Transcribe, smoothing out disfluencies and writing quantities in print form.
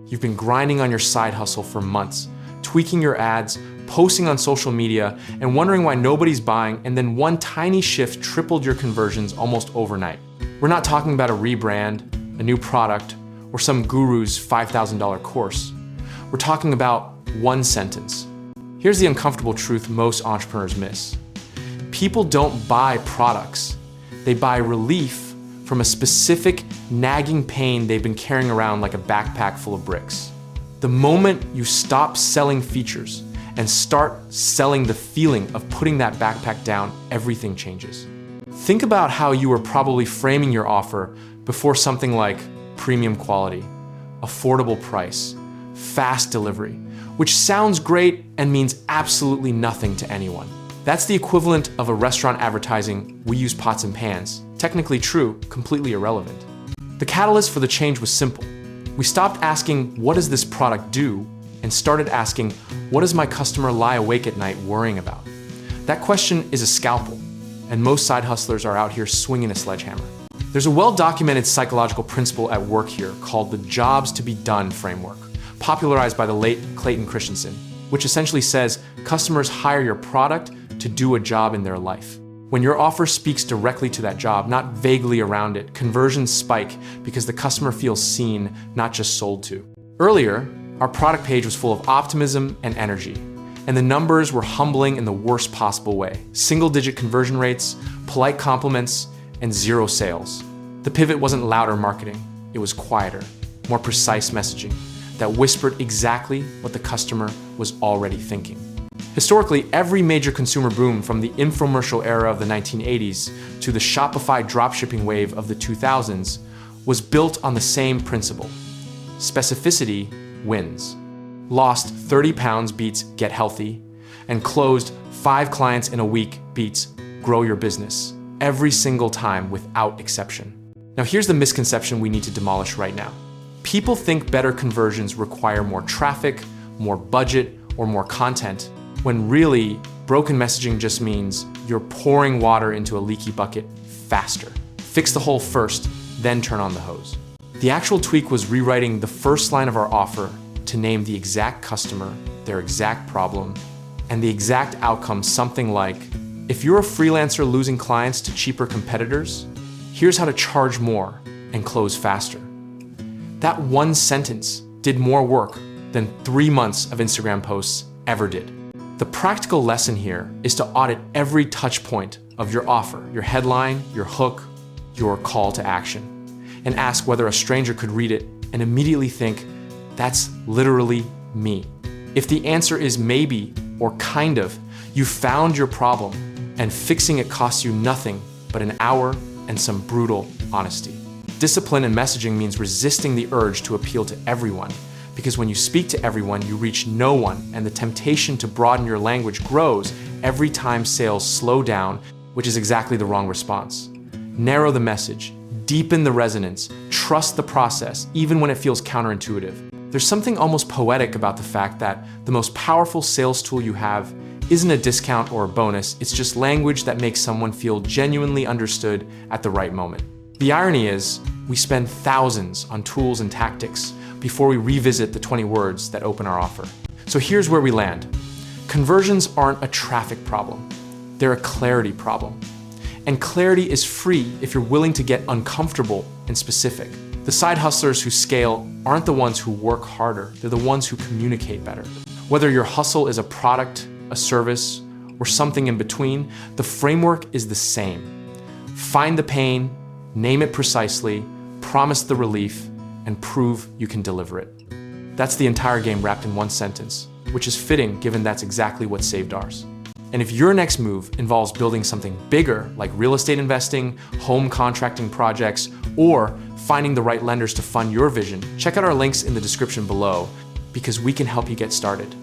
You've been grinding on your side hustle for months, tweaking your ads, posting on social media, and wondering why nobody's buying, and then one tiny shift tripled your conversions almost overnight. We're not talking about a rebrand, a new product, or some guru's $5,000 course. We're talking about one sentence. Here's the uncomfortable truth most entrepreneurs miss. People don't buy products. They buy relief from a specific nagging pain they've been carrying around like a backpack full of bricks. The moment you stop selling features and start selling the feeling of putting that backpack down, everything changes. Think about how you were probably framing your offer before something like premium quality, affordable price, fast delivery, which sounds great and means absolutely nothing to anyone. That's the equivalent of a restaurant advertising, "We use pots and pans." Technically true, completely irrelevant. The catalyst for the change was simple. We stopped asking, "What does this product do?" and started asking, "What does my customer lie awake at night worrying about?" That question is a scalpel, and most side hustlers are out here swinging a sledgehammer. There's a well-documented psychological principle at work here called the jobs to be done framework, popularized by the late Clayton Christensen, which essentially says customers hire your product to do a job in their life. When your offer speaks directly to that job, not vaguely around it, conversions spike because the customer feels seen, not just sold to. Earlier, our product page was full of optimism and energy, and the numbers were humbling in the worst possible way. Single-digit conversion rates, polite compliments, and zero sales. The pivot wasn't louder marketing, it was quieter, more precise messaging that whispered exactly what the customer was already thinking. Historically, every major consumer boom from the infomercial era of the 1980s to the Shopify dropshipping wave of the 2000s was built on the same principle. Specificity wins. Lost 30 pounds beats get healthy, and closed 5 clients in a week beats grow your business, every single time without exception. Now here's the misconception we need to demolish right now. People think better conversions require more traffic, more budget, or more content, when really, broken messaging just means you're pouring water into a leaky bucket faster. Fix the hole first, then turn on the hose. The actual tweak was rewriting the first line of our offer to name the exact customer, their exact problem, and the exact outcome, something like, if you're a freelancer losing clients to cheaper competitors, here's how to charge more and close faster. That one sentence did more work than 3 months of Instagram posts ever did. The practical lesson here is to audit every touch point of your offer, your headline, your hook, your call to action, and ask whether a stranger could read it and immediately think, that's literally me. If the answer is maybe or kind of, you found your problem, and fixing it costs you nothing but an hour and some brutal honesty. Discipline in messaging means resisting the urge to appeal to everyone, because when you speak to everyone, you reach no one, and the temptation to broaden your language grows every time sales slow down, which is exactly the wrong response. Narrow the message, deepen the resonance, trust the process, even when it feels counterintuitive. There's something almost poetic about the fact that the most powerful sales tool you have isn't a discount or a bonus, it's just language that makes someone feel genuinely understood at the right moment. The irony is, we spend thousands on tools and tactics before we revisit the 20 words that open our offer. So here's where we land. Conversions aren't a traffic problem, they're a clarity problem. And clarity is free if you're willing to get uncomfortable and specific. The side hustlers who scale aren't the ones who work harder, they're the ones who communicate better. Whether your hustle is a product, a service, or something in between, the framework is the same. Find the pain, name it precisely, promise the relief, and prove you can deliver it. That's the entire game wrapped in one sentence, which is fitting given that's exactly what saved ours. And if your next move involves building something bigger, like real estate investing, home contracting projects, or finding the right lenders to fund your vision, check out our links in the description below, because we can help you get started.